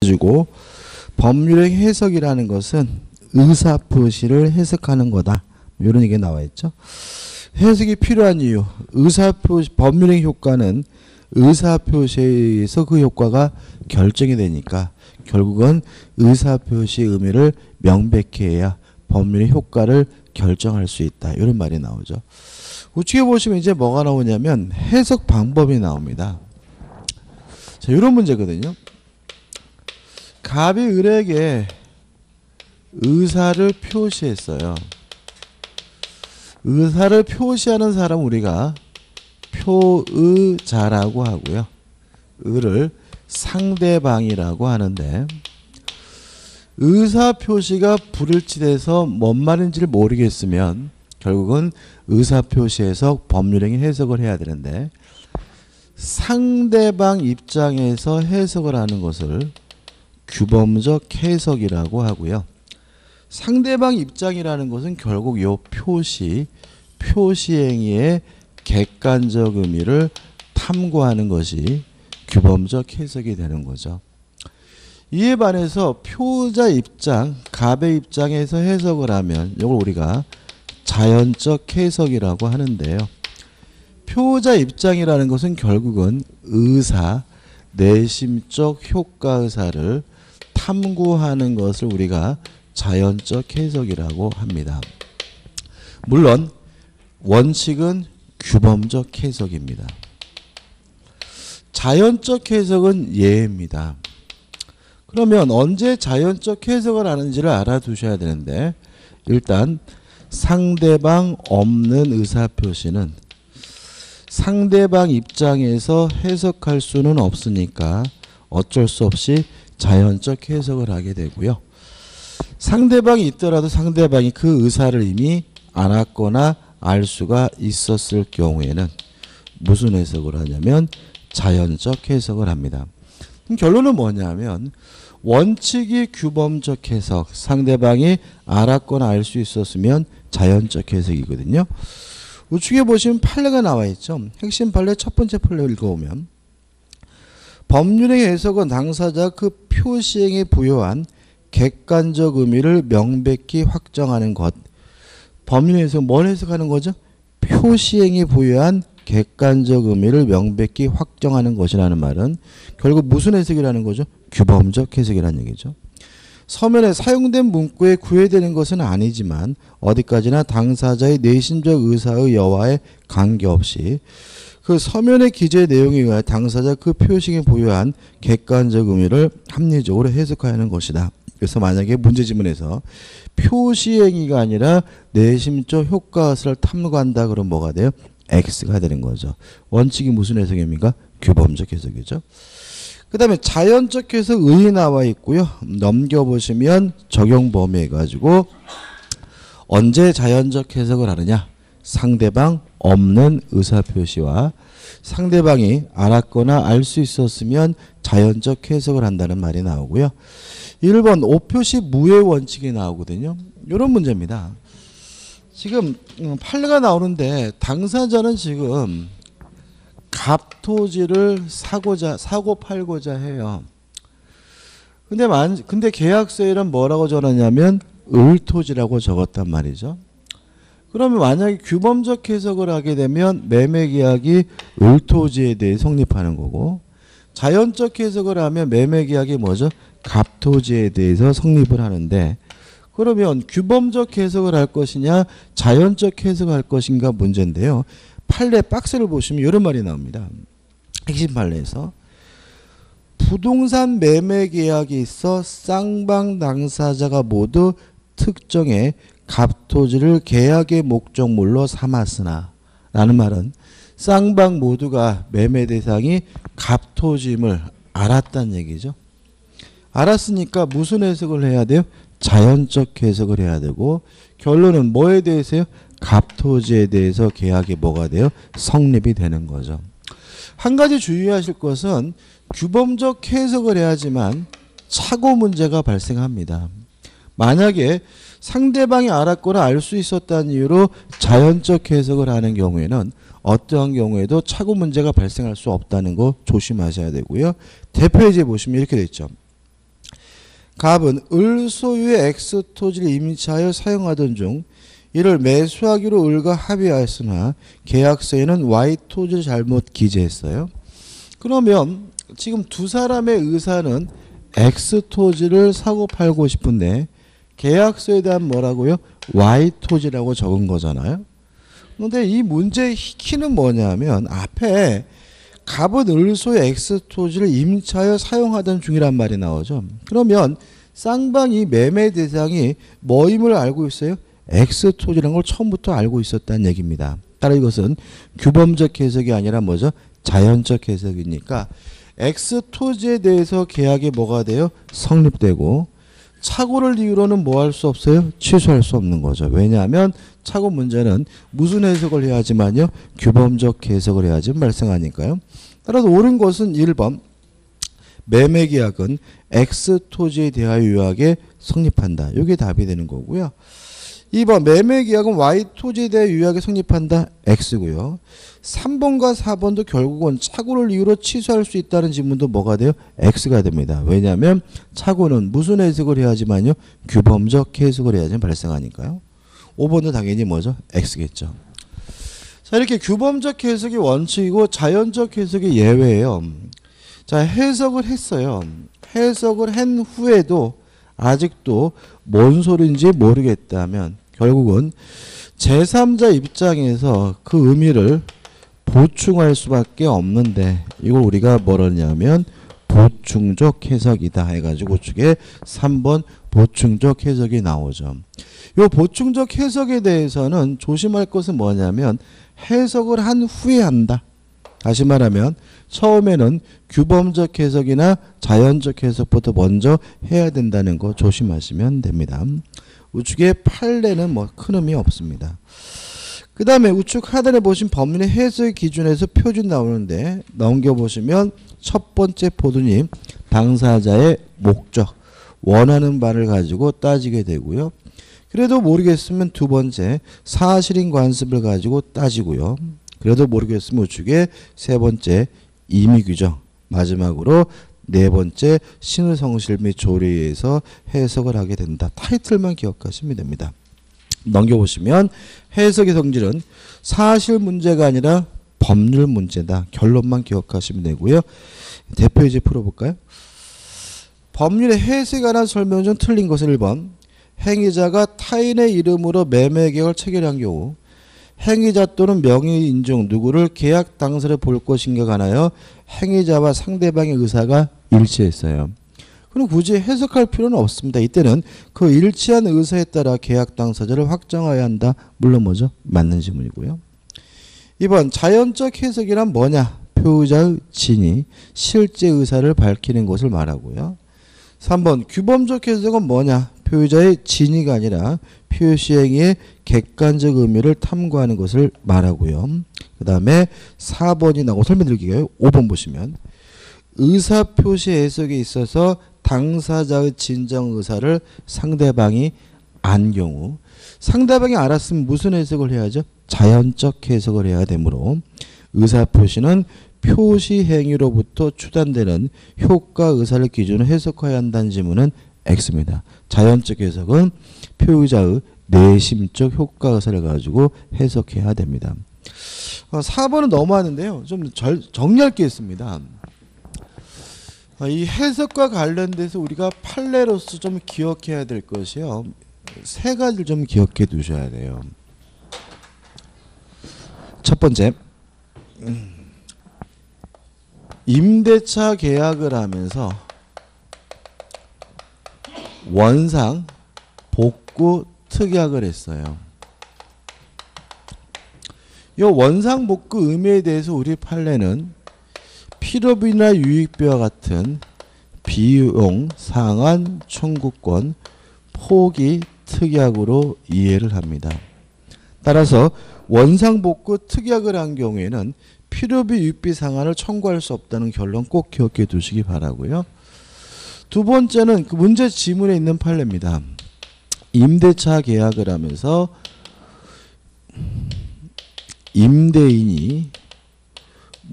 가지고 법률의 해석이라는 것은 의사표시를 해석하는 거다. 이런 얘기가 나와 있죠. 해석이 필요한 이유. 의사표시, 법률의 효과는 의사표시에서 그 효과가 결정이 되니까 결국은 의사표시의 의미를 명백히 해야 법률의 효과를 결정할 수 있다. 이런 말이 나오죠. 우측에 보시면 이제 뭐가 나오냐면 해석 방법이 나옵니다. 자, 이런 문제거든요. 갑이 을에게 의사를 표시했어요. 의사를 표시하는 사람 우리가 표의자라고 하고요. 을을 상대방이라고 하는데 의사 표시가 불일치돼서 뭔 말인지를 모르겠으면 결국은 의사 표시에서 법률행위 해석을 해야 되는데 상대방 입장에서 해석을 하는 것을 규범적 해석이라고 하고요. 상대방 입장이라는 것은 결국 요 표시행위의 객관적 의미를 탐구하는 것이 규범적 해석이 되는 거죠. 이에 반해서 표자 입장, 갑의 입장에서 해석을 하면 이걸 우리가 자연적 해석이라고 하는데요. 표자 입장이라는 것은 결국은 의사, 내심적 효과 의사를 탐구하는 것을 우리가 자연적 해석이라고 합니다. 물론 원칙은 규범적 해석입니다. 자연적 해석은 예입니다. 그러면 언제 자연적 해석을 하는지를 알아두셔야 되는데 일단 상대방 없는 의사표시는 상대방 입장에서 해석할 수는 없으니까 어쩔 수 없이 자연적 해석을 하게 되고요. 상대방이 있더라도 상대방이 그 의사를 이미 알았거나 알 수가 있었을 경우에는 무슨 해석을 하냐면 자연적 해석을 합니다. 그럼 결론은 뭐냐면 원칙이 규범적 해석, 상대방이 알았거나 알 수 있었으면 자연적 해석이거든요. 우측에 보시면 판례가 나와 있죠. 핵심 판례 첫 번째 판례 읽어보면 법률의 해석은 당사자 그 표시행에 부여한 객관적 의미를 명백히 확정하는 것. 법률의 해석은 뭘 해석하는 거죠? 표시행에 부여한 객관적 의미를 명백히 확정하는 것이라는 말은 결국 무슨 해석이라는 거죠? 규범적 해석이라는 얘기죠. 서면에 사용된 문구에 구애되는 것은 아니지만 어디까지나 당사자의 내심적 의사의 여하에 관계없이 그 서면의 기재 내용에 의해 당사자 그 표시에 부여한 객관적 의미를 합리적으로 해석하는 것이다. 그래서 만약에 문제지문에서 표시행위가 아니라 내심적 효과를 탐구한다 그러면 뭐가 돼요? X가 되는 거죠. 원칙이 무슨 해석입니까? 규범적 해석이죠. 그 다음에 자연적 해석 의 나와 있고요. 넘겨보시면 적용 범위 해가지고 언제 자연적 해석을 하느냐? 상대방 없는 의사표시와 상대방이 알았거나 알 수 있었으면 자연적 해석을 한다는 말이 나오고요. 1번 오표시 무효 원칙이 나오거든요. 이런 문제입니다. 지금 판례가 나오는데 당사자는 지금 갑토지를 사고 팔고자 해요. 근데 계약서에는 뭐라고 적었냐면 을토지라고 적었단 말이죠. 그러면 만약에 규범적 해석을 하게 되면 매매계약이 을토지에 대해 성립하는 거고 자연적 해석을 하면 매매계약이 뭐죠? 갑토지에 대해서 성립을 하는데 그러면 규범적 해석을 할 것이냐 자연적 해석을 할 것인가 문제인데요. 판례 박스를 보시면 이런 말이 나옵니다. 핵심 판례에서 부동산 매매 계약이 있어 쌍방 당사자가 모두 특정의 갑토지를 계약의 목적물로 삼았으나 라는 말은 쌍방 모두가 매매 대상이 갑토지임을 알았다는 얘기죠. 알았으니까 무슨 해석을 해야 돼요? 자연적 해석을 해야 되고 결론은 뭐에 대해서요? 갑토지에 대해서 계약이 뭐가 돼요? 성립이 되는 거죠. 한 가지 주의하실 것은 규범적 해석을 해야지만 착오 문제가 발생합니다. 만약에 상대방이 알았거나 알 수 있었다는 이유로 자연적 해석을 하는 경우에는 어떠한 경우에도 착오 문제가 발생할 수 없다는 거 조심하셔야 되고요. 대표예제 보시면 이렇게 돼 있죠. 갑은 을 소유의 X 토지를 임차하여 사용하던 중 이를 매수하기로 을과 합의하였으나 계약서에는 Y 토지를 잘못 기재했어요. 그러면 지금 두 사람의 의사는 X 토지를 사고 팔고 싶은데 계약서에 대한 뭐라고요? Y 토지라고 적은 거잖아요. 그런데 이 문제의 키는 뭐냐면 앞에 갑은 을소의 X 토지를 임차하여 사용하던 중이란 말이 나오죠. 그러면 쌍방이 매매 대상이 뭐임을 알고 있어요? X 토지라는 걸 처음부터 알고 있었다는 얘기입니다. 따라 이것은 규범적 해석이 아니라 뭐죠? 자연적 해석이니까 X 토지에 대해서 계약이 뭐가 돼요? 성립되고 착오를 이유로는 뭐 할 수 없어요? 취소할 수 없는 거죠. 왜냐하면 착오 문제는 무슨 해석을 해야지만요? 규범적 해석을 해야지 발생하니까요. 따라서 옳은 것은 1번 매매계약은 X 토지에 대하여 유효하게 성립한다. 이게 답이 되는 거고요. 2번 매매계약은 Y 토지에 대해 유효하게 성립한다. X고요. 3번과 4번도 결국은 착오를 이유로 취소할 수 있다는 지문도 뭐가 돼요? X가 됩니다. 왜냐하면 착오는 무슨 해석을 해야지만요? 규범적 해석을 해야지 발생하니까요. 5번도 당연히 뭐죠? X겠죠. 자, 이렇게 규범적 해석이 원칙이고 자연적 해석이 예외예요. 자, 해석을 했어요. 해석을 한 후에도 아직도 뭔 소리인지 모르겠다면 결국은 제3자 입장에서 그 의미를 보충할 수밖에 없는데 이걸 우리가 뭐라냐면 보충적 해석이다 해가지고 우측에 3번 보충적 해석이 나오죠. 이 보충적 해석에 대해서는 조심할 것은 뭐냐면 해석을 한 후에 한다. 다시 말하면 처음에는 규범적 해석이나 자연적 해석부터 먼저 해야 된다는 거 조심하시면 됩니다. 우측에 판례는 뭐 큰 의미 없습니다. 그 다음에 우측 하단에 보신 법률의 해석 기준에서 표준 나오는데 넘겨보시면 첫 번째 포드님 당사자의 목적 원하는 바를 가지고 따지게 되고요. 그래도 모르겠으면 두 번째 사실인 관습을 가지고 따지고요. 그래도 모르겠으면 우측에 세 번째 임의 규정 마지막으로 네 번째 신의 성실 및 조례에 의해서 해석을 하게 된다. 타이틀만 기억하시면 됩니다. 넘겨보시면 해석의 성질은 사실 문제가 아니라 법률 문제다. 결론만 기억하시면 되고요. 대표이제 풀어볼까요? 법률의 해석에 관한 설명 중 틀린 것은 1번 행위자가 타인의 이름으로 매매계약을 체결한 경우 행위자 또는 명의 인정 누구를 계약 당사를 볼 것인가 관하여 행위자와 상대방의 의사가 일치했어요. 그럼 굳이 해석할 필요는 없습니다. 이때는 그 일치한 의사에 따라 계약 당사자를 확정해야 한다. 물론 뭐죠? 맞는 질문이고요. 2번 자연적 해석이란 뭐냐? 표의자의 진위, 실제 의사를 밝히는 것을 말하고요. 3번 규범적 해석은 뭐냐? 표의자의 진위가 아니라 표시행위의 객관적 의미를 탐구하는 것을 말하고요. 그 다음에 4번이 나오고 설명드릴게요. 5번 보시면 의사표시 해석에 있어서 당사자의 진정 의사를 상대방이 안 경우 상대방이 알았으면 무슨 해석을 해야죠? 자연적 해석을 해야 되므로 의사표시는 표시 행위로부터 추단되는 효과 의사를 기준으로 해석해야 한다는 지문은 X입니다. 자연적 해석은 표의자의 내심적 효과 의사를 가지고 해석해야 됩니다. 4번은 넘어가는데요. 좀 정리할 게 있습니다. 이 해석과 관련돼서 우리가 판례로서 좀 기억해야 될 것이요. 세 가지를 좀 기억해 두셔야 돼요. 첫 번째, 임대차 계약을 하면서 원상, 복구, 특약을 했어요. 이 원상, 복구 의미에 대해서 우리 판례는 필요비나 유익비와 같은 비용, 상한, 청구권, 포기, 특약으로 이해를 합니다. 따라서 원상, 복구, 특약을 한 경우에는 필요비, 유익비, 상한을 청구할 수 없다는 결론 꼭 기억해 두시기 바라고요. 두 번째는 그 문제 지문에 있는 판례입니다. 임대차 계약을 하면서 임대인이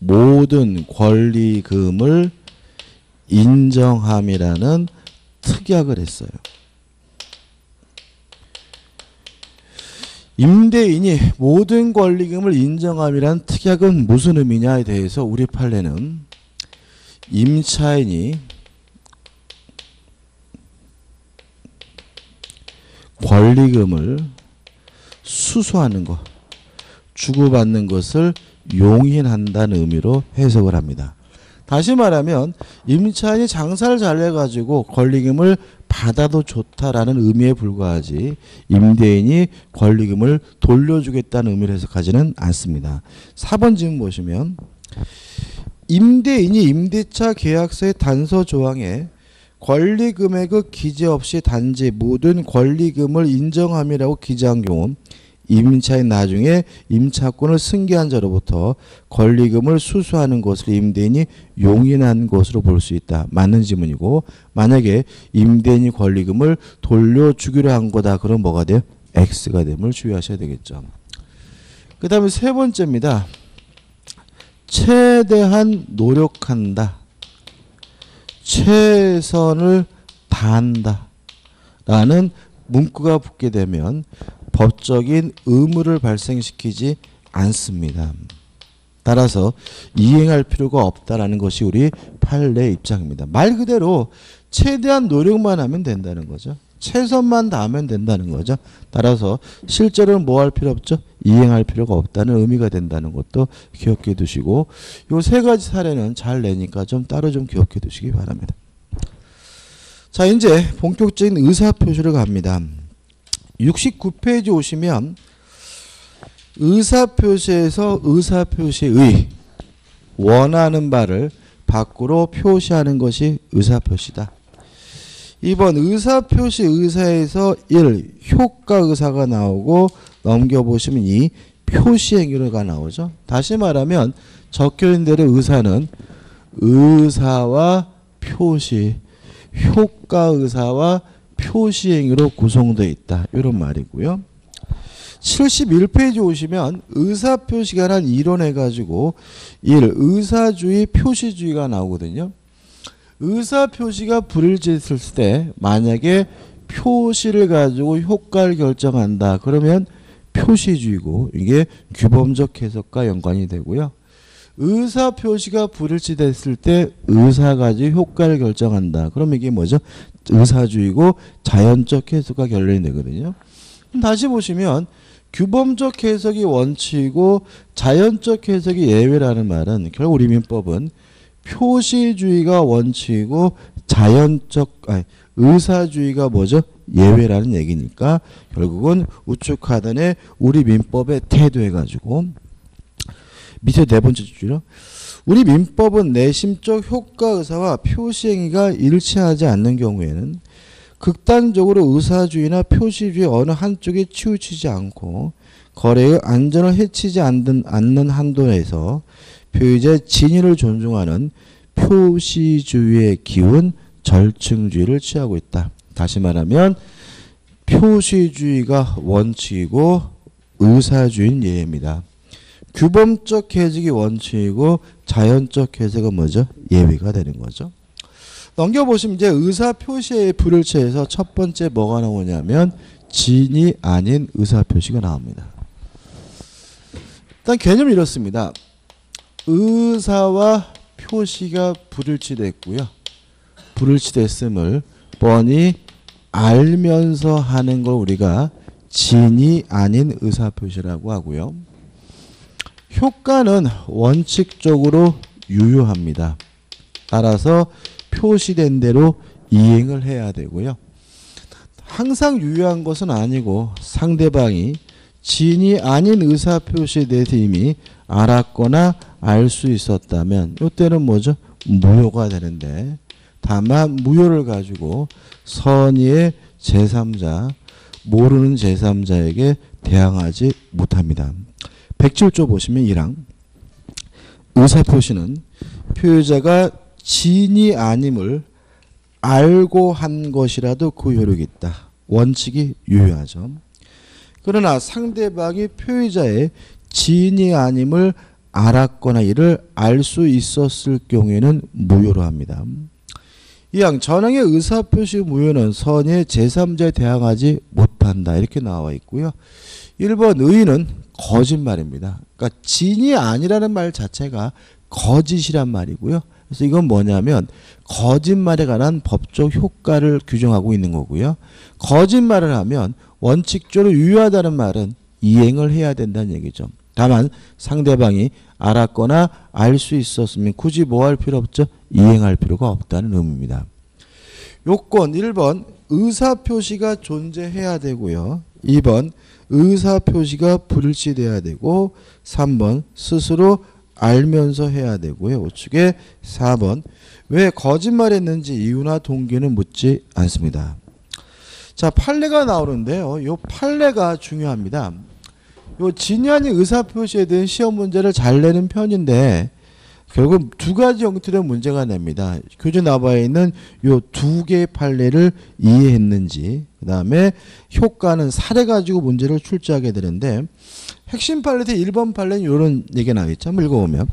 모든 권리금을 인정함이라는 특약을 했어요. 임대인이 모든 권리금을 인정함이란 특약은 무슨 의미냐에 대해서 우리 판례는 임차인이 권리금을 수수하는 것, 주고받는 것을 용인한다는 의미로 해석을 합니다. 다시 말하면 임차인이 장사를 잘 해가지고 권리금을 받아도 좋다라는 의미에 불과하지 임대인이 권리금을 돌려주겠다는 의미를 해석하지는 않습니다. 4번 질문 보시면 임대인이 임대차 계약서의 단서 조항에 권리금액의 기재 없이 단지 모든 권리금을 인정함이라고 기재한 경우 임차인 나중에 임차권을 승계한 자로부터 권리금을 수수하는 것을 임대인이 용인한 것으로 볼 수 있다. 맞는 지문이고 만약에 임대인이 권리금을 돌려주기로 한 거다. 그럼 뭐가 돼요? X가 됨을 주의하셔야 되겠죠. 그 다음에 세 번째입니다. 최대한 노력한다. 최선을 다한다. 라는 문구가 붙게 되면 법적인 의무를 발생시키지 않습니다. 따라서 이행할 필요가 없다라는 것이 우리 판례 입장입니다. 말 그대로 최대한 노력만 하면 된다는 거죠. 최선만 다하면 된다는 거죠. 따라서 실제로는 뭐 할 필요 없죠? 이행할 필요가 없다는 의미가 된다는 것도 기억해 두시고 요 세 가지 사례는 잘 내니까 좀 따로 좀 기억해 두시기 바랍니다. 자, 이제 본격적인 의사표시를 갑니다. 69페이지 오시면 의사표시에서 의사표시의 원하는 바를 밖으로 표시하는 것이 의사표시다. 2번 의사표시 의사에서 1. 효과의사가 나오고 넘겨보시면 2. 표시행위가 나오죠. 다시 말하면 적혀있는 대로 의사는 의사와 표시, 효과의사와 표시행위로 구성되어 있다. 이런 말이고요. 71페이지 오시면 의사표시가 관한 이론해가지고 1. 의사주의, 표시주의가 나오거든요. 의사표시가 불일치했을 때 만약에 표시를 가지고 효과를 결정한다. 그러면 표시주의고 이게 규범적 해석과 연관이 되고요. 의사표시가 불일치됐을 때 의사 가지고 효과를 결정한다. 그럼 이게 뭐죠? 의사주의고 자연적 해석과 결론이 되거든요. 다시 보시면 규범적 해석이 원칙이고 자연적 해석이 예외라는 말은 결국 우리 민법은 표시주의가 원칙이고 의사주의가 뭐죠? 예외라는 얘기니까 결국은 우측 하단에 우리 민법의 태도해가지고 밑에 네 번째 주죠. 우리 민법은 내심적 효과의사와 표시행위가 일치하지 않는 경우에는 극단적으로 의사주의나 표시주의 어느 한쪽에 치우치지 않고 거래의 안전을 해치지 않는 한도 내에서 표의자의 진위를 존중하는 표시주의의 기운 절충주의를 취하고 있다. 다시 말하면 표시주의가 원칙이고 의사주의는 예외입니다. 규범적 해석이 원칙이고 자연적 해석은 뭐죠? 예외가 되는 거죠. 넘겨보시면 이제 의사표시의 불일치에서 첫 번째 뭐가 나오냐면 진이 아닌 의사표시가 나옵니다. 일단 개념이 이렇습니다. 의사와 표시가 불일치됐고요. 불일치됐음을 뻔히 알면서 하는 걸 우리가 진이 아닌 의사표시라고 하고요. 효과는 원칙적으로 유효합니다. 따라서 표시된 대로 이행을 해야 되고요. 항상 유효한 것은 아니고 상대방이 진이 아닌 의사표시에 대해서 이미 알았거나 알 수 있었다면 이때는 뭐죠? 무효가 되는데 다만 무효를 가지고 선의의 제3자, 모르는 제3자에게 대항하지 못합니다. 107조 보시면 1항 의사표시는 표의자가 진이 아님을 알고 한 것이라도 그 효력이 있다. 원칙이 유효하죠. 그러나 상대방이 표의자의 진이 아님을 알았거나 이를 알 수 있었을 경우에는 무효로 합니다. 이항 전형의 의사표시 무효는 선의의 제3자에 대항하지 못한다. 이렇게 나와 있고요. 1번 의의는 거짓말입니다. 그러니까 진이 아니라는 말 자체가 거짓이란 말이고요. 그래서 이건 뭐냐면 거짓말에 관한 법적 효과를 규정하고 있는 거고요. 거짓말을 하면 원칙적으로 유효하다는 말은 이행을 해야 된다는 얘기죠. 다만 상대방이 알았거나 알 수 있었으면 굳이 뭐 할 필요 없죠? 이행할 필요가 없다는 의미입니다. 요건 1번 의사표시가 존재해야 되고요. 2번 의사표시가 불일치돼야 되고 3번 스스로 알면서 해야 되고요. 우측에 4번 왜 거짓말했는지 이유나 동기는 묻지 않습니다. 자, 판례가 나오는데요. 요 판례가 중요합니다. 요 진위 아닌 의사표시에 대한 시험 문제를 잘 내는 편인데 결국 두 가지 형태로 문제가 냅니다. 교재 나와에 있는 요 두 개의 판례를 이해했는지, 그 다음에 효과는 사례 가지고 문제를 출제하게 되는데 핵심 판례 대 1번 판례는 이런 얘기가 나와있죠. 한번 읽어보면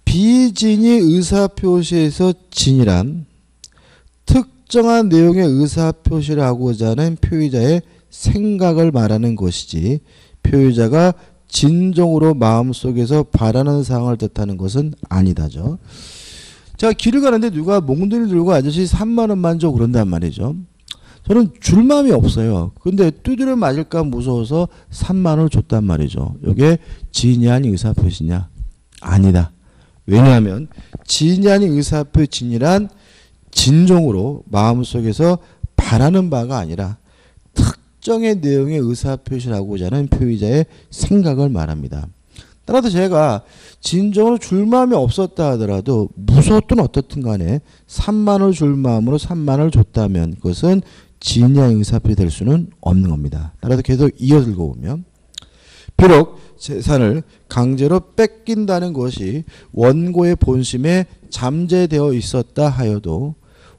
비진위 의사표시에서 진이란 특정한 내용의 의사표시를 하고자 하는 표의자의 생각을 말하는 것이지 표의자가 진정으로 마음속에서 바라는 사항을 뜻하는 것은 아니다죠. 제가 길을 가는데 누가 몽둥이 들고 아저씨 3만 원만 줘 그런단 말이죠. 저는 줄 마음이 없어요. 근데 두드려 맞을까 무서워서 3만 원을 줬단 말이죠. 이게 진이 아닌 의사표시냐? 아니다. 왜냐하면 진이 아닌 의사표시 진이란 진정으로 마음속에서 바라는 바가 아니라 특정의 내용의 의사표시를 하고자 하는 표의자의 생각을 말합니다. 따라서 제가 진정으로 줄 마음이 없었다 하더라도 무서웠든 어떻든 간에 3만 원을 줄 마음으로 3만 원을 줬다면 그것은 진이 아닌 의사표시 될 수는 없는 겁니다. 따라서 계속 이어서 읽어보면 비록 재산을 강제로 뺏긴다는 것이 원고의 본심에 잠재되어 있었다 하여도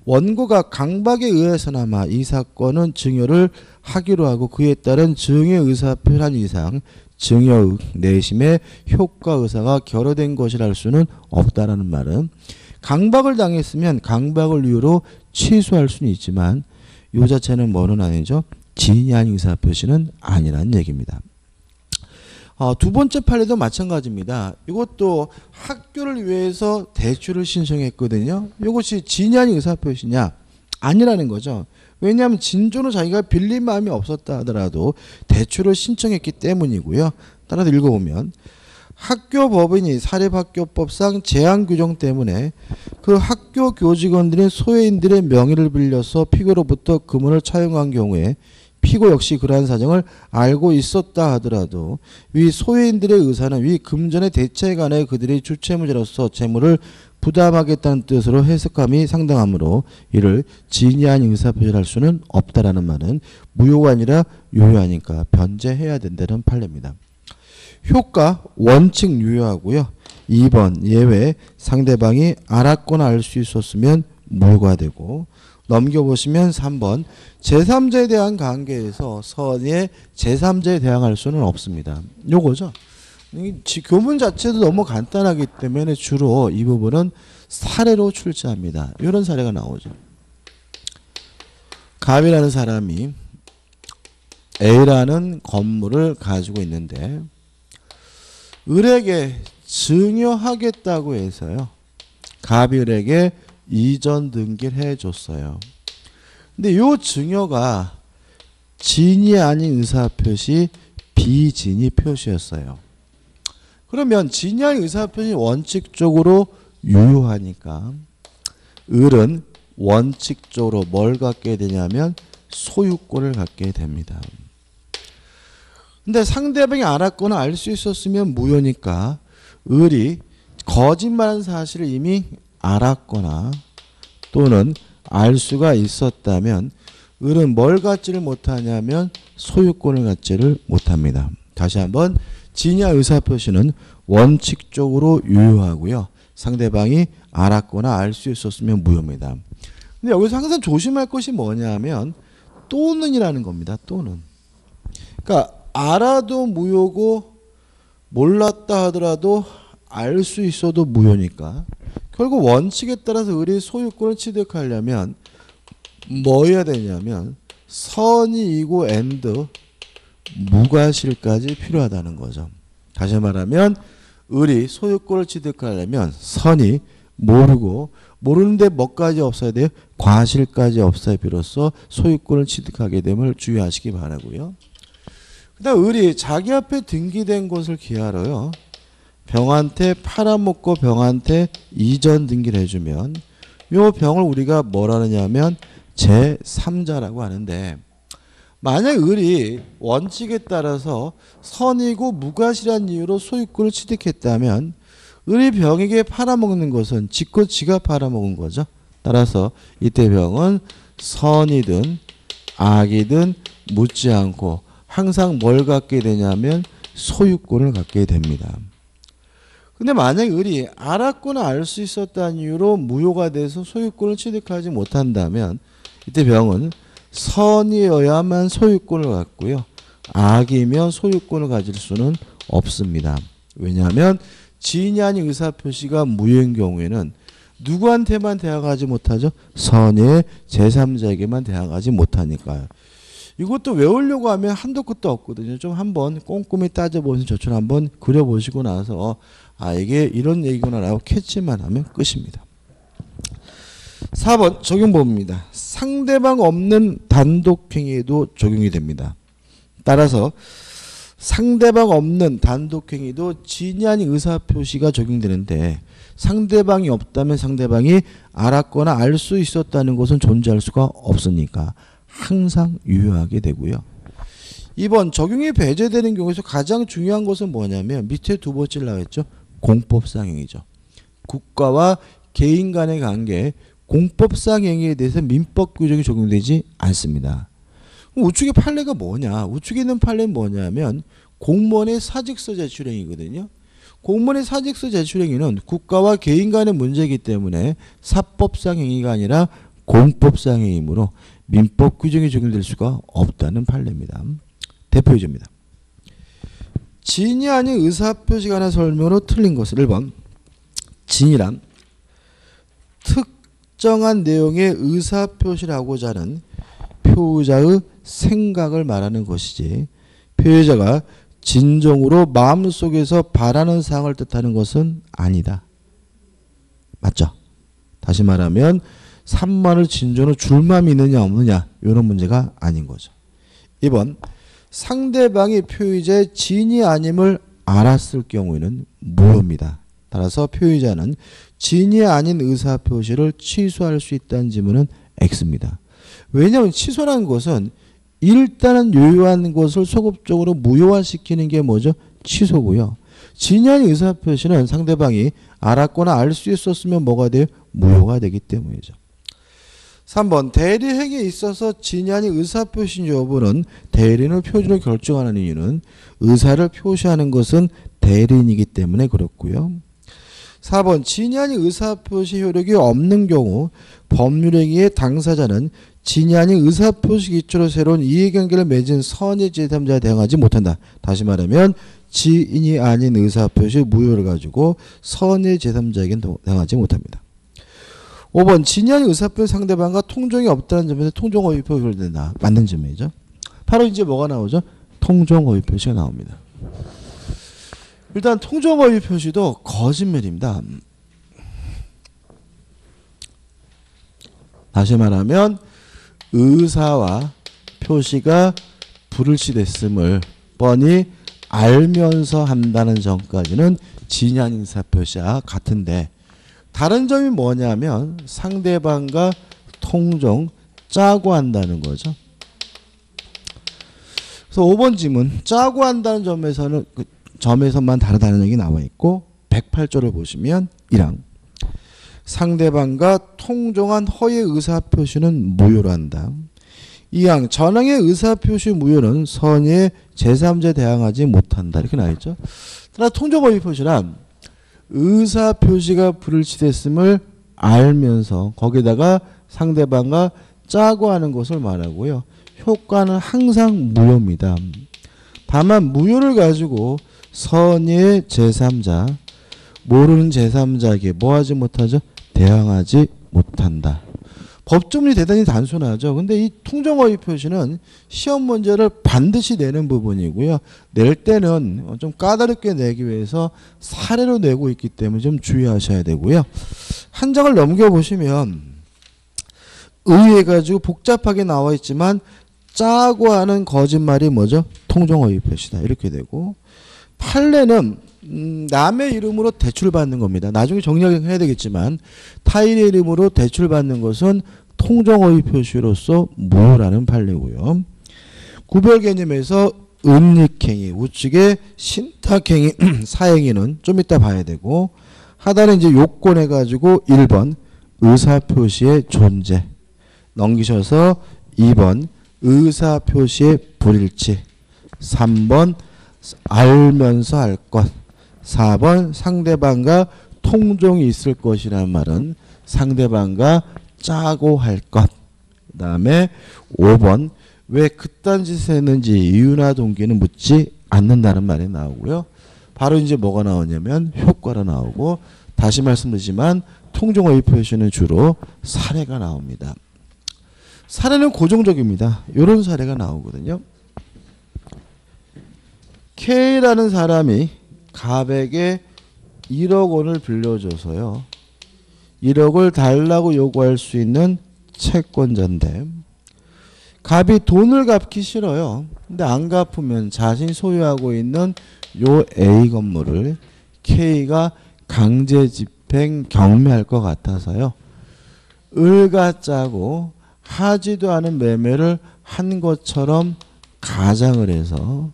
원고가 강박에 의해서나마 이 사건은 증여를 하기로 하고 그에 따른 증여 의사표를 한 이상 증여 내심의 효과 의사가 결여된 것이라 할 수는 없다라는 말은 강박을 당했으면 강박을 이유로 취소할 수는 있지만 이 자체는 뭐는 아니죠. 진이 아닌 의사표시는 아니라는 얘기입니다. 두 번째 판례도 마찬가지입니다. 이것도 학교를 위해서 대출을 신청했거든요. 이것이 진이 아닌 의사표시냐? 아니라는 거죠. 왜냐하면 진조는 자기가 빌린 마음이 없었다 하더라도 대출을 신청했기 때문이고요. 따라서 읽어보면 학교 법인이 사립학교법상 제한 규정 때문에 그 학교 교직원들이 소외인들의 명의를 빌려서 피고로부터 금은을 차용한 경우에 피고 역시 그러한 사정을 알고 있었다 하더라도 위 소외인들의 의사는 위 금전의 대체에 관해 그들이 주체무자로서 재물을 부담하겠다는 뜻으로 해석함이 상당하므로 이를 진이 아닌 의사표시를 할 수는 없다라는 말은 무효가 아니라 유효하니까 변제해야 된다는 판례입니다. 효과 원칙 유효하고요. 2번 예외 상대방이 알았거나 알 수 있었으면 무효가 되고 넘겨보시면 3번 제3자에 대한 관계에서 선의 제3자에 대항할 수는 없습니다. 요거죠. 교문 자체도 너무 간단하기 때문에 주로 이 부분은 사례로 출제합니다. 이런 사례가 나오죠. 갑이라는 사람이 A라는 건물을 가지고 있는데 을에게 증여하겠다고 해서요. 갑이 을에게 이전 등기를 해줬어요. 근데 이 증여가 진이 아닌 의사표시 비진이 표시였어요. 그러면 진이 아닌 의사표시 원칙적으로 유효하니까 을은 원칙적으로 뭘 갖게 되냐면 소유권을 갖게 됩니다. 근데 상대방이 알았거나 알 수 있었으면 무효니까 을이 거짓말한 사실을 이미 알았거나 또는 알 수가 있었다면 을은 뭘 갖지를 못하냐면 소유권을 갖지를 못합니다. 다시 한번 진야 의사표시는 원칙적으로 유효하고요. 상대방이 알았거나 알 수 있었으면 무효입니다. 근데 여기서 항상 조심할 것이 뭐냐면 또는이라는 겁니다. 또는. 그러니까 알아도 무효고 몰랐다 하더라도 알 수 있어도 무효니까 결국 원칙에 따라서 을이 소유권을 취득하려면 뭐 해야 되냐면 선이이고 and 무과실까지 필요하다는 거죠. 다시 말하면 을이 소유권을 취득하려면 선이 모르는데 뭐까지 없어야 돼요? 과실까지 없어야 비로소 소유권을 취득하게 됨을 주의하시기 바라고요. 그 다음 을이 자기 앞에 등기된 것을 기하러요. 병한테 팔아먹고 병한테 이전 등기를 해주면 요 병을 우리가 뭐라 하느냐면 제3자라고 하는데, 만약 을이 원칙에 따라서 선이고 무과실한 이유로 소유권을 취득했다면 을이 병에게 팔아먹는 것은 지가 팔아먹은 거죠. 따라서 이때 병은 선이든 악이든 묻지 않고 항상 뭘 갖게 되냐면 소유권을 갖게 됩니다. 근데 만약 을이 알았거나 알 수 있었다는 이유로 무효가 돼서 소유권을 취득하지 못한다면 이때 병은 선이어야만 소유권을 갖고요. 악이면 소유권을 가질 수는 없습니다. 왜냐하면 지인이 아닌 의사표시가 무효인 경우에는 누구한테만 대항하지 못하죠? 선의 제3자에게만 대항하지 못하니까요. 이것도 외우려고 하면 한도 끝도 없거든요. 좀 한번 꼼꼼히 따져보면서 저처럼 한번 그려보시고 나서 이게 이런 얘기구나 라고 캐치만 하면 끝입니다. 4번 적용법입니다. 상대방 없는 단독행위에도 적용이 됩니다. 따라서 상대방 없는 단독행위도 지인이 아닌 의사표시가 적용되는데 상대방이 없다면 상대방이 알았거나 알 수 있었다는 것은 존재할 수가 없으니까 항상 유효하게 되고요. 2번 적용이 배제되는 경우에서 가장 중요한 것은 뭐냐면 밑에 두 번째를 나왔죠. 공법상 행위죠. 국가와 개인 간의 관계, 공법상 행위에 대해서 민법 규정이 적용되지 않습니다. 우측의 판례가 뭐냐? 우측에 있는 판례는 뭐냐면 공무원의 사직서 제출행위거든요. 공무원의 사직서 제출행위는 국가와 개인 간의 문제이기 때문에 사법상 행위가 아니라 공법상 행위이므로 민법 규정이 적용될 수가 없다는 판례입니다. 대표 예제입니다. 지인이 아닌 의사표시가 관한 설명으로 틀린 것은 1번 지인이란 특정한 내용의 의사표시를 하고자 하는 표의자의 생각을 말하는 것이지 표의자가 진정으로 마음속에서 바라는 사항을 뜻하는 것은 아니다. 맞죠? 다시 말하면 3만을 진정으로 줄 마음이 있느냐 없느냐 이런 문제가 아닌 거죠. 2번 상대방이 표의자의 지인이 아님을 알았을 경우에는 무효입니다. 따라서 표의자는 지인이 아닌 의사표시를 취소할 수 있다는 지문은 X입니다. 왜냐하면 취소라는 것은 일단은 유효한 것을 소급적으로 무효화시키는 게 뭐죠? 취소고요. 지인이 아닌 의사표시는 상대방이 알았거나 알 수 있었으면 뭐가 돼요? 무효가 되기 때문이죠. 3번 대리행위에 있어서 지인이 아닌 의사표시 여부는 대리인의 표준을 결정하는 이유는 의사를 표시하는 것은 대리인이기 때문에 그렇고요. 4번 지인이 아닌 의사표시 효력이 없는 경우 법률행위의 당사자는 지인이 아닌 의사표시 기초로 새로운 이해관계를 맺은 선의 제3자에 대항하지 못한다. 다시 말하면 지인이 아닌 의사표시 무효를 가지고 선의 제3자에게는 대항하지 못합니다. 5번 지인이 아닌 의사표시 상대방과 통종이 없다는 점에서 통종허위표시가 효력된다. 맞는 점이죠. 바로 이제 뭐가 나오죠? 통종허위표시가 나옵니다. 일단 통종허위표시도 거짓말입니다. 다시 말하면 의사와 표시가 불일치됐음을 뻔히 알면서 한다는 점까지는 지인이 아닌 의사표시와 같은데 다른 점이 뭐냐면 상대방과 통종 짜고 한다는 거죠. 그래서 5번 지문 짜고 한다는 점에서만 다르다는 얘기 나와 있고 108조를 보시면 1항 상대방과 통종한 허의 의사표시는 무효로 한다. 2항 전항의 의사표시 무효는 선의 제3자에 대항하지 못한다. 이렇게 나와있죠. 따라 통종허위 표시란 의사표시가 불일치됐음을 알면서 거기다가 상대방과 짜고 하는 것을 말하고요. 효과는 항상 무효입니다. 다만 무효를 가지고 선의 제3자 모르는 제3자에게 뭐하지 못하죠? 대항하지 못한다. 법조문이 대단히 단순하죠. 근데 이 통정어휘 표시는 시험 문제를 반드시 내는 부분이고요. 낼 때는 좀 까다롭게 내기 위해서 사례로 내고 있기 때문에 좀 주의하셔야 되고요. 한 장을 넘겨보시면 의해가지고 복잡하게 나와 있지만 짜고 하는 거짓말이 뭐죠? 통정어휘 표시다. 이렇게 되고 판례는 남의 이름으로 대출받는 겁니다. 나중에 정리해야 되겠지만 타인의 이름으로 대출받는 것은 통정어휘 표시로서 무효라는 판례고요. 구별 개념에서 은닉행위, 우측의 신탁행위, 사행위는 좀 이따 봐야 되고 하단에 이제 요건해가지고 1번 의사표시의 존재 넘기셔서 2번 의사표시의 불일치 3번 알면서 할 것 4번 상대방과 통종이 있을 것이라는 말은 상대방과 짜고 할 것. 그 다음에 5번 왜 그딴 짓을 했는지 이유나 동기는 묻지 않는다는 말이 나오고요. 바로 이제 뭐가 나오냐면 효과로 나오고 다시 말씀드리지만 통정어휘 표시는 주로 사례가 나옵니다. 사례는 고정적입니다. 이런 사례가 나오거든요. K라는 사람이 갑에게 1억 원을 빌려줘서요. 1억을 달라고 요구할 수 있는 채권자인데 갑이 돈을 갚기 싫어요. 근데 안 갚으면 자신이 소유하고 있는 요 A 건물을 K가 강제 집행 경매할 것 같아서요. 을과 짜고 하지도 않은 매매를 한 것처럼 가장을 해서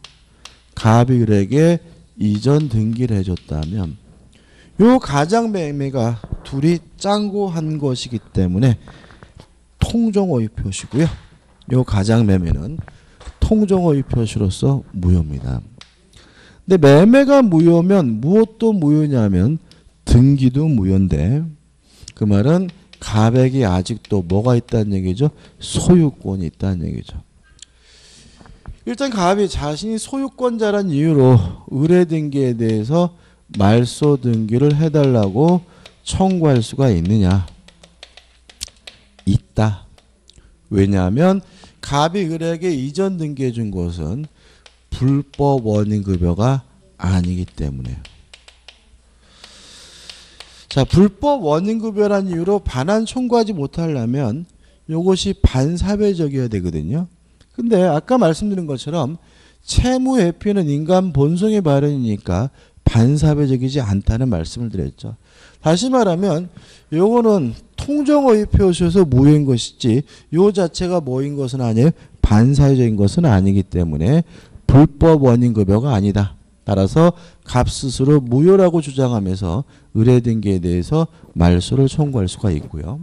갑이 을에게 이전 등기를 해줬다면 요 가장 매매가 둘이 짱고 한 것이기 때문에 통정어휘 표시고요. 요 가장 매매는 통정어휘 표시로서 무효입니다. 근데 매매가 무효면 무엇도 무효냐면 등기도 무효인데 그 말은 갑에게 아직도 뭐가 있다는 얘기죠? 소유권이 있다는 얘기죠. 일단 갑이 자신이 소유권자란 이유로 의뢰 등기에 대해서 말소 등기를 해달라고 청구할 수가 있느냐? 있다. 왜냐하면 갑이 을에게 이전 등기해 준 것은 불법 원인급여가 아니기 때문에. 자, 불법 원인급여란 이유로 반환 청구하지 못하려면 이것이 반사회적이어야 되거든요. 근데 아까 말씀드린 것처럼 채무회피는 인간 본성의 발현이니까 반사회적이지 않다는 말씀을 드렸죠. 다시 말하면 요거는 통정어휘 표시에서 무효인 것이지 요 자체가 뭐인 것은 아니에요. 반사회적인 것은 아니기 때문에 불법 원인급여가 아니다. 따라서 갑 스스로 무효라고 주장하면서 의뢰 등기에 대해서 말소를 청구할 수가 있고요.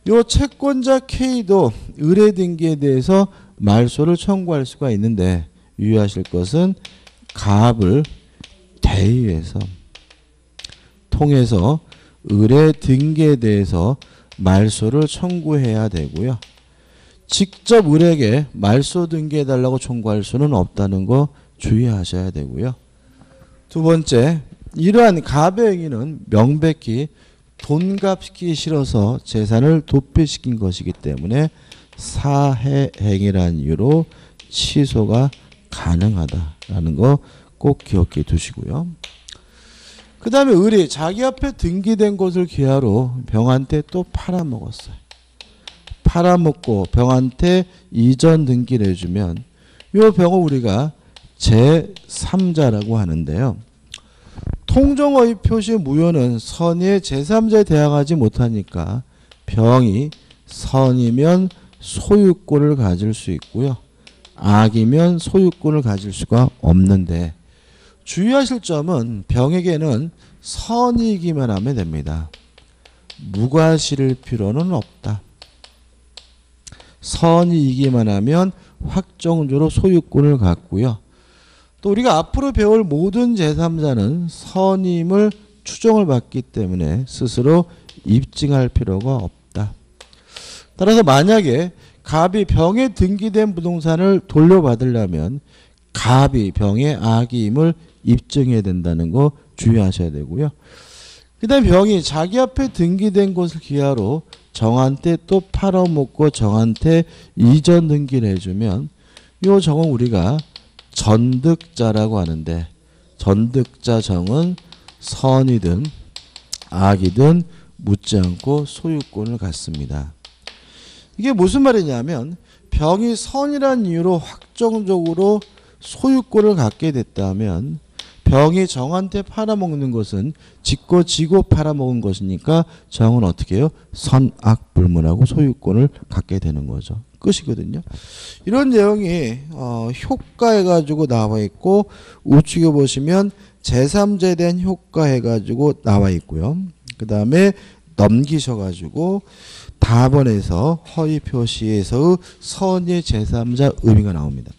요 채권자 K도 의뢰 등기에 대해서 말소를 청구할 수가 있는데 유의하실 것은 갑을 대의해서 통해서 의뢰 등기에 대해서 말소를 청구해야 되고요. 직접 을에게 말소 등기해달라고 청구할 수는 없다는 거 주의하셔야 되고요. 두 번째, 이러한 갑의 행위는 명백히 돈값시키기 싫어서 재산을 도피시킨 것이기 때문에 사해행위라는 이유로 취소가 가능하다라는 거 꼭 기억해 두시고요. 그 다음에 을이 자기 앞에 등기된 것을 기하로 병한테 또 팔아먹었어요. 팔아먹고 병한테 이전 등기를 해주면 이 병을 우리가 제3자라고 하는데요. 통정어휘 표시 무효는 선의의 제3자에 대항하지 못하니까 병이 선이면 소유권을 가질 수 있고요. 악이면 소유권을 가질 수가 없는데 주의하실 점은 병에게는 선이기만 하면 됩니다. 무과실일 필요는 없다. 선이기만 하면 확정적으로 소유권을 갖고요. 또 우리가 앞으로 배울 모든 제3자는 선임을 추정을 받기 때문에 스스로 입증할 필요가 없다. 따라서 만약에 갑이 병에 등기된 부동산을 돌려받으려면 갑이 병의 악의임을 입증해야 된다는 거 주의하셔야 되고요. 그 다음에 병이 자기 앞에 등기된 것을 기하로 정한테 또 팔아먹고 정한테 이전 등기를 해주면 이 정은 우리가 전득자라고 하는데 전득자 정은 선이든 악이든 묻지 않고 소유권을 갖습니다. 이게 무슨 말이냐면 병이 선이란 이유로 확정적으로 소유권을 갖게 됐다면 병이 정한테 팔아먹는 것은 짓고 지고 팔아먹은 것이니까 정은 어떻게 해요? 선악불문하고 소유권을 갖게 되는 거죠. 끝이거든요. 이런 내용이 효과 해가지고 나와 있고 우측에 보시면 제3자에 대한 효과 해가지고 나와 있고요. 그 다음에 넘기셔가지고 답원에서 허위 표시에서의 선의 제3자 의미가 나옵니다.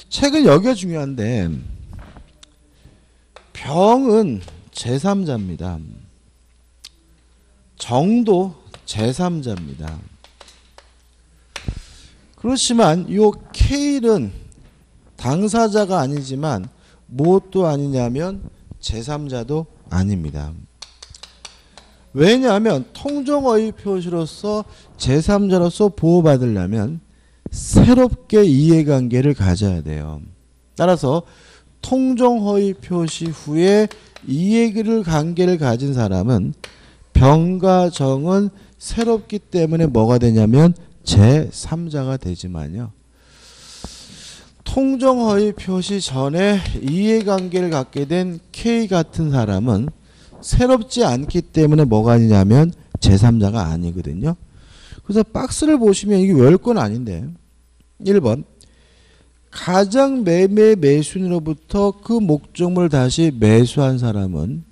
책은 여기가 중요한데 병은 제3자입니다. 정도 제3자입니다. 그렇지만 이 K는 당사자가 아니지만 무엇도 아니냐면 제3자도 아닙니다. 왜냐하면 통정어휘 표시로서 제3자로서 보호받으려면 새롭게 이해관계를 가져야 돼요. 따라서 통정허위 표시 후에 이해관계를 가진 사람은 병과 정은 새롭기 때문에 뭐가 되냐면 제3자가 되지만요. 통정허위 표시 전에 이해관계를 갖게 된 K 같은 사람은 새롭지 않기 때문에 뭐가 아니냐면 제3자가 아니거든요. 그래서 박스를 보시면 이게 외울 아닌데 1번 가장 매매 매수인으로부터 그 목적물을 다시 매수한 사람은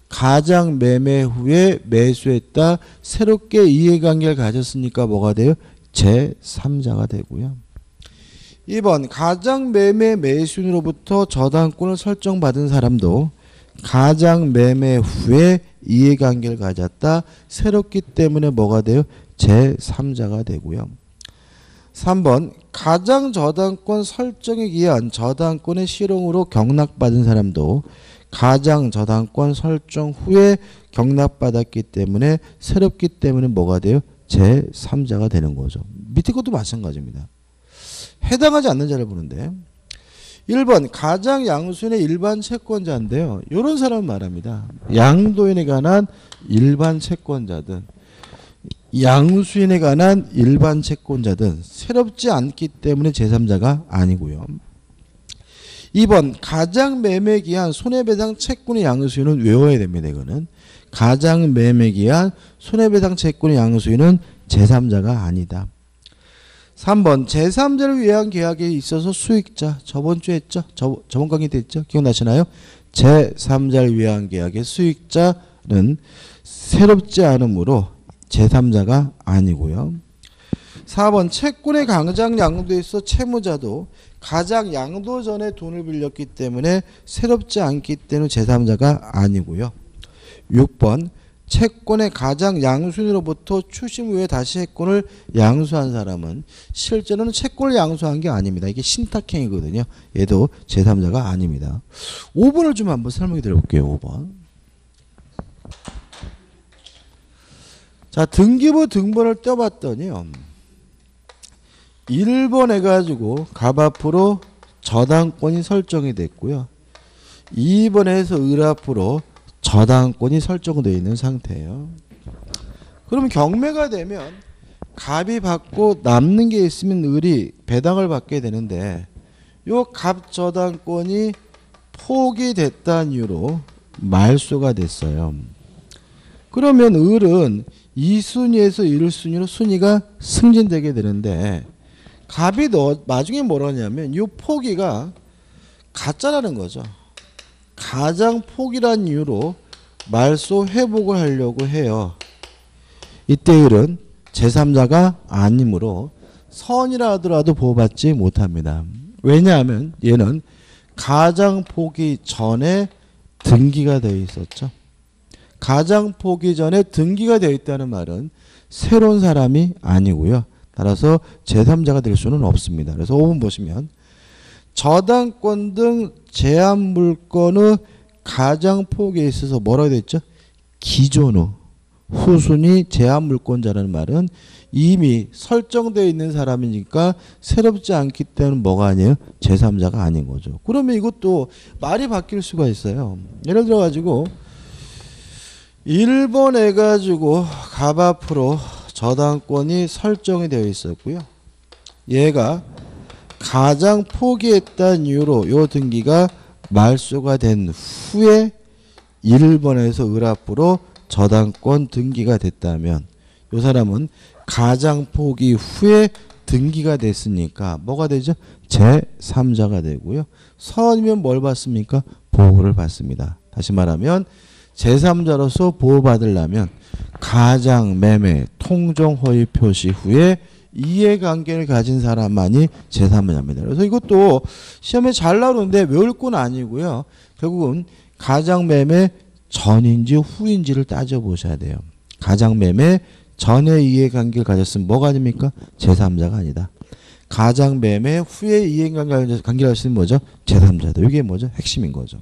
가장 매매 후에 매수했다 새롭게 이해관계를 가졌으니까 뭐가 돼요? 제3자가 되고요. 2번 가장 매매 매수인으로부터 저당권을 설정받은 사람도 가장 매매 후에 이해관계를 가졌다 새롭기 때문에 뭐가 돼요? 제3자가 되고요. 3번 가장 저당권 설정에 기한 저당권의 실용으로 경락받은 사람도 가장 저당권 설정 후에 경락받았기 때문에 새롭기 때문에 뭐가 돼요? 제3자가 되는 거죠. 밑에 것도 마찬가지입니다. 해당하지 않는 자를 보는데 1번 가장 양수인의 일반 채권자인데요. 이런 사람을 말합니다. 양도인에 관한 일반 채권자든 양수인에 관한 일반 채권자든 새롭지 않기 때문에 제3자가 아니고요. 2번 가장 매매기한 손해배상 채권의 양수인은 외워야 됩니다. 이거는 가장 매매기한 손해배상 채권의 양수인은 제3자가 아니다. 3번 제3자를 위한 계약에 있어서 수익자 저번 주에 했죠? 저번 강의 때 했죠? 기억나시나요? 제3자를 위한 계약의 수익자는 새롭지 않으므로 제3자가 아니고요. 4번 채권의 가장 양도에 있어 채무자도 가장 양도 전에 돈을 빌렸기 때문에 새롭지 않기 때문에 제3자가 아니고요. 6번 채권의 가장 양수인으로부터 추심 후에 다시 채권을 양수한 사람은 실제로는 채권을 양수한 게 아닙니다. 이게 신탁행위거든요. 얘도 제3자가 아닙니다. 5번을 좀 한번 설명해 드려볼게요. 5번. 자, 등기부 등본을 떼봤더니요. 1번 해가지고 갑 앞으로 저당권이 설정이 됐고요. 2번 해서 을 앞으로 저당권이 설정되어 있는 상태예요. 그러면 경매가 되면 갑이 받고 남는 게 있으면 을이 배당을 받게 되는데 요 갑 저당권이 포기됐다는 이유로 말소가 됐어요. 그러면 을은 2순위에서 1순위로 순위가 승진되게 되는데 갑이 나중에 뭐라냐면 이 포기가 가짜라는 거죠. 가장 포기란 이유로 말소 회복을 하려고 해요. 이때 을은 제3자가 아니므로 선이라 하더라도 보호받지 못합니다. 왜냐하면 얘는 가장 포기 전에 등기가 되어 있었죠. 가장 포기 전에 등기가 되어 있다는 말은 새로운 사람이 아니고요. 따라서 제3자가 될 수는 없습니다. 그래서 5번 보시면 저당권 등 제한 물건의 가장폭에 있어서 뭐라고 됐죠? 기존후. 후순위 제한물권자라는 말은 이미 설정되어 있는 사람이니까 새롭지 않기 때문에 뭐가 아니에요? 제3자가 아닌 거죠. 그러면 이것도 말이 바뀔 수가 있어요. 예를 들어 가지고 1번 해가지고 갑 앞으로 저당권이 설정이 되어 있었고요. 얘가 가장 포기했다는 이유로 요 등기가 말소가 된 후에 1번에서 을 앞으로 저당권 등기가 됐다면 이 사람은 가장 포기 후에 등기가 됐으니까 뭐가 되죠? 제3자가 되고요. 선이면 뭘 받습니까? 보호를 받습니다. 다시 말하면 제3자로서 보호받으려면 가장 매매 통정 허위 표시 후에 이해관계를 가진 사람만이 제3자입니다. 그래서 이것도 시험에 잘 나오는데 외울 건 아니고요. 결국은 가장 매매 전인지 후인지를 따져보셔야 돼요. 가장 매매 전에 이해관계를 가졌으면 뭐가 아닙니까? 제3자가 아니다. 가장 매매 후에 이해관계를 가졌으면 뭐죠? 제3자다. 이게 뭐죠? 핵심인 거죠.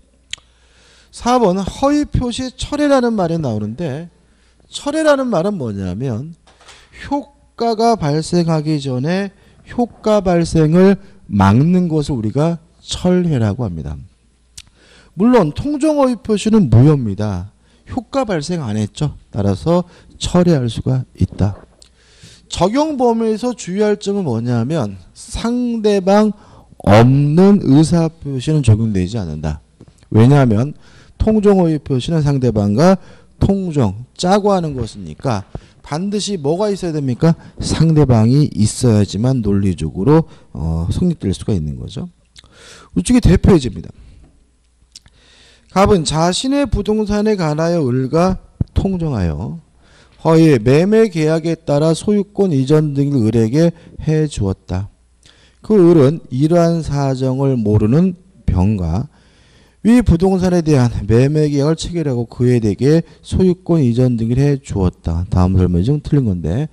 4번 허위 표시 철회라는 말이 나오는데 철회라는 말은 뭐냐면 효과가 발생하기 전에 효과 발생을 막는 것을 우리가 철회라고 합니다. 물론 통정허위 표시는 무효입니다. 효과 발생 안 했죠. 따라서 철회할 수가 있다. 적용 범위에서 주의할 점은 뭐냐면 상대방 없는 의사표시는 적용되지 않는다. 왜냐하면 통정허위 표시는 상대방과 통정, 짜고 하는 것이니까 반드시 뭐가 있어야 됩니까? 상대방이 있어야지만 논리적으로 성립될 수가 있는 거죠. 우측이 대표해집니다. 갑은 자신의 부동산에 관하여 을과 통정하여 허위 매매 계약에 따라 소유권 이전 등을 을에게 해 주었다. 그 을은 이러한 사정을 모르는 병과 위 부동산에 대한 매매 계약을 체결하고 그에 대해 소유권 이전 등을 해 주었다. 다음 설명이 좀 틀린 건데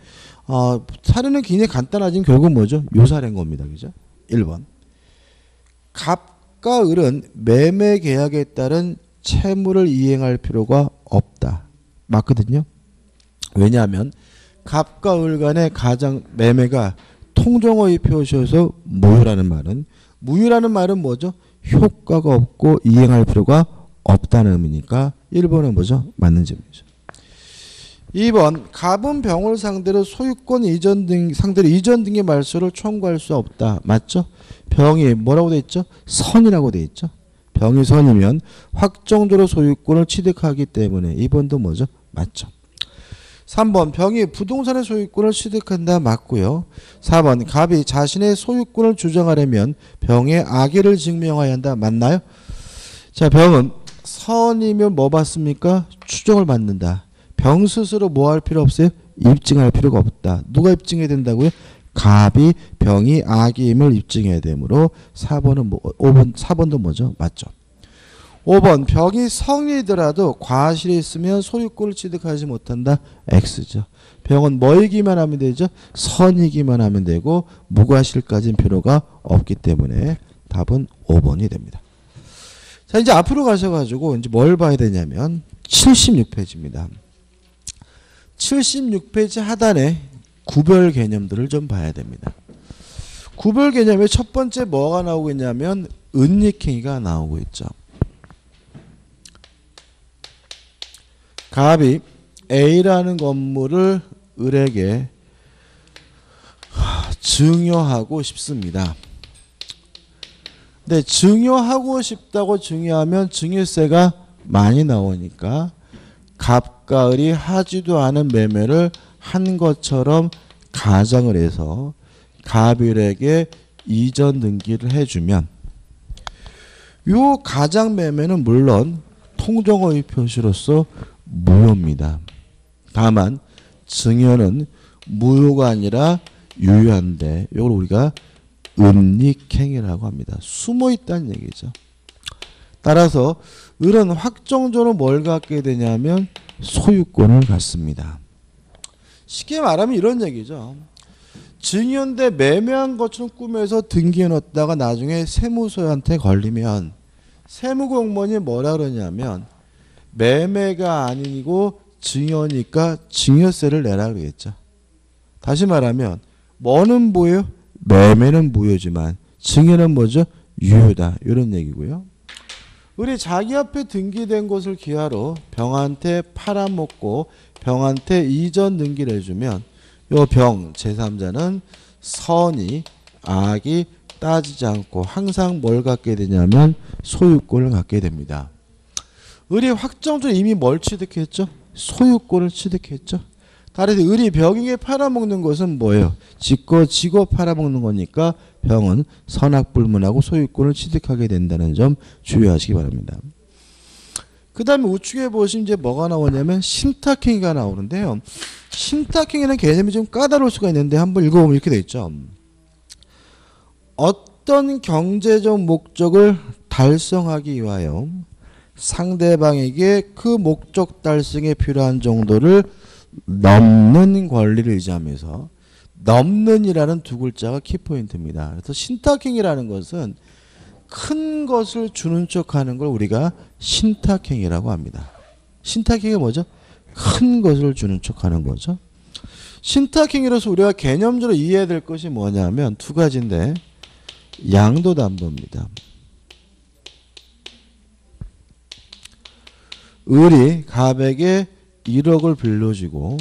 사례는 굉장히 간단하지만 결국 뭐죠? 요사례인 겁니다. 그죠? 1번 갑과 을은 매매 계약에 따른 채무를 이행할 필요가 없다. 맞거든요. 왜냐하면 갑과 을 간의 가장 매매가 통정허위 표시여서 무효라는 말은 뭐죠? 효과가 없고 이행할 필요가 없다는 의미니까 1번은 뭐죠? 맞는 점이죠. 2번 갑은 병을 상대로 소유권 이전 등 상대로 이전 등의 말소를 청구할 수 없다. 맞죠? 병이 뭐라고 돼 있죠? 선이라고 돼 있죠. 병이 선이면 확정적으로 소유권을 취득하기 때문에 2번도 뭐죠? 맞죠. 3번 병이 부동산의 소유권을 취득한다. 맞고요. 4번 갑이 자신의 소유권을 주장하려면 병의 악의를 증명해야 한다. 맞나요? 자, 병은 선이면 뭐 받습니까? 추정을 받는다. 병 스스로 뭐 할 필요 없어요? 입증할 필요가 없다. 누가 입증해야 된다고요? 갑이 병이 악의임을 입증해야 되므로 4번도 뭐죠? 맞죠. 5번 병이 성이더라도 과실이 있으면 소유권을 취득하지 못한다. X죠. 병은 뭐이기만 하면 되죠? 선이기만 하면 되고 무과실까지는 필요가 없기 때문에 답은 5번이 됩니다. 자, 이제 앞으로 가셔가지고 이제 뭘 봐야 되냐면 76페이지입니다. 76페이지 하단에 구별 개념들을 좀 봐야 됩니다. 구별 개념의 첫 번째 뭐가 나오고 있냐면 은닉행위가 나오고 있죠. 갑이 A라는 건물을 을에게 증여하고 싶습니다. 근데 증여하고 싶다고 증여하면 증여세가 많이 나오니까 갑과 을이 하지도 않은 매매를 한 것처럼 가정을 해서 갑이 을에게 이전 등기를 해주면 요 가장 매매는 물론 통정허위 표시로서 무효입니다. 다만 증여는 무효가 아니라 유효한데 이걸 우리가 은닉행위라고 합니다. 숨어 있다는 얘기죠. 따라서 을은 확정적으로 뭘 갖게 되냐면 소유권을 갖습니다. 쉽게 말하면 이런 얘기죠. 증여인데 매매한 것처럼 꾸며서 등기해 놨다가 나중에 세무서한테 걸리면 세무공무원이 뭐라 그러냐면 매매가 아니고 증여니까 증여세를 내라 그러겠죠. 다시 말하면 뭐는 무효? 매매는 무효지만 증여는 뭐죠? 유효다. 이런 얘기고요. 우리 자기 앞에 등기된 것을 기하로 병한테 팔아먹고 병한테 이전 등기를 해주면 요 병 제3자는 선이 악이 따지지 않고 항상 뭘 갖게 되냐면 소유권을 갖게 됩니다. 을이 확정적으로 이미 뭘 취득했죠? 소유권을 취득했죠. 따라서 을이 병에게 팔아먹는 것은 뭐예요? 지고 팔아먹는 거니까 병은 선악불문하고 소유권을 취득하게 된다는 점 주의하시기 바랍니다. 그 다음에 우측에 보시면 이제 뭐가 나오냐면 신탁행위가 나오는데요. 신탁행위는 개념이 좀 까다로울 수가 있는데 한번 읽어보면 이렇게 돼 있죠. 어떤 경제적 목적을 달성하기 위하여 상대방에게 그 목적 달성에 필요한 정도를 넘는 권리를 의지하면서 넘는이라는 두 글자가 키포인트입니다. 그래서 신탁행위라는 것은 큰 것을 주는 척하는 걸 우리가 신탁행위라고 합니다. 신탁행위가 뭐죠? 큰 것을 주는 척하는 거죠. 신탁행위로서 우리가 개념적으로 이해해야 될 것이 뭐냐면 두 가지인데 양도담보입니다. 을이 갑에게 1억을 빌려주고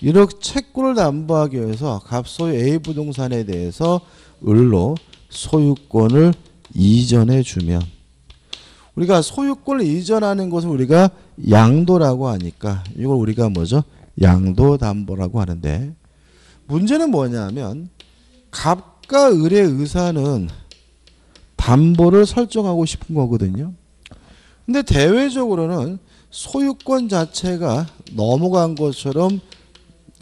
1억 채권을 담보하기 위해서 갑소유 A 부동산에 대해서 을로 소유권을 이전해 주면 우리가 소유권을 이전하는 것을 우리가 양도라고 하니까 이걸 우리가 뭐죠? 양도담보라고 하는데 문제는 뭐냐면 갑과 을의 의사는 담보를 설정하고 싶은 거거든요. 근데 대외적으로는 소유권 자체가 넘어간 것처럼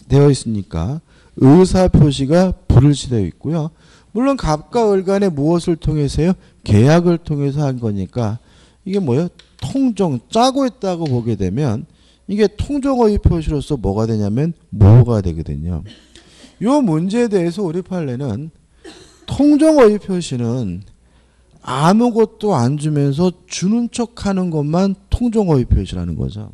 되어 있으니까 의사표시가 불일치되어 있고요. 물론 갑과 을 간에 무엇을 통해서요? 계약을 통해서 한 거니까 이게 뭐예요? 통정, 짜고 있다고 보게 되면 이게 통정허위 표시로서 뭐가 되냐면 무효가 되거든요. 이 문제에 대해서 우리 판례는 통정허위 표시는 아무것도 안 주면서 주는 척하는 것만 통정허위 표시라는 거죠.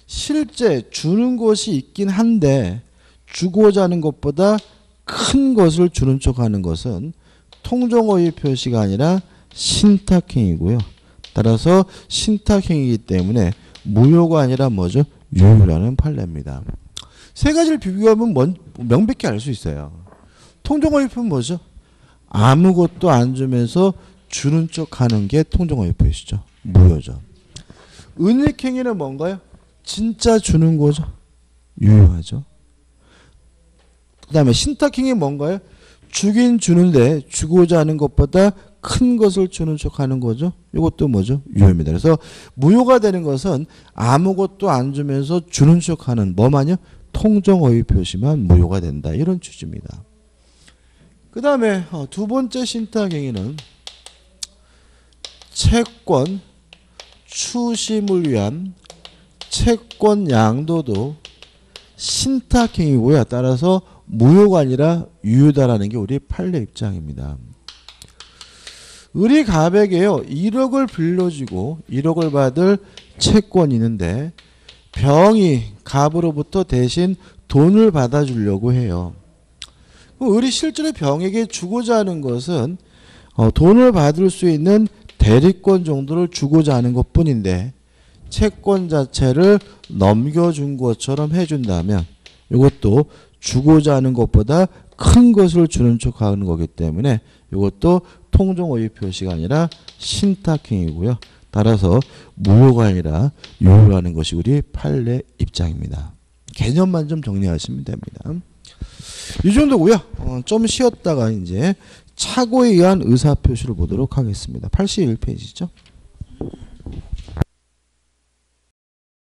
실제 주는 것이 있긴 한데 주고자 하는 것보다 큰 것을 주는 척하는 것은 통정허위 표시가 아니라 신탁행위고요. 따라서 신탁행위이기 때문에 무효가 아니라 뭐죠? 유효라는 판례입니다. 세 가지를 비교하면 명백히 알 수 있어요. 통정허위 표시는 뭐죠? 아무것도 안 주면서 주는 척하는 게 통정허위 표시죠. 무효죠. 은닉행위는 뭔가요? 진짜 주는 거죠. 유효하죠. 그 다음에 신탁행위 뭔가요? 주긴 주는데 주고자 하는 것보다 큰 것을 주는 척하는 거죠. 이것도 뭐죠? 유효입니다. 그래서 무효가 되는 것은 아무것도 안 주면서 주는 척하는 뭐만요? 통정허위 표시만 무효가 된다. 이런 취지입니다. 그 다음에 두 번째 신탁행위는 채권 추심을 위한 채권 양도도 신탁행위고요. 따라서 무효가 아니라 유효다라는 게 우리 판례 입장입니다. 을이 갑에게요 1억을 빌려주고 1억을 받을 채권이 있는데 병이 갑으로부터 대신 돈을 받아주려고 해요. 을이 실제로 병에게 주고자 하는 것은 돈을 받을 수 있는 대리권 정도를 주고자 하는 것뿐인데 채권 자체를 넘겨준 것처럼 해준다면 이것도 주고자 하는 것보다 큰 것을 주는 척하는 거기 때문에 이것도 통정허위 표시가 아니라 신탁행위고요. 따라서 무효가 아니라 유효라는 것이 우리 판례 입장입니다. 개념만 좀 정리하시면 됩니다. 이 정도고요. 좀 쉬었다가 이제 착오에 의한 의사표시를 보도록 하겠습니다. 81페이지죠.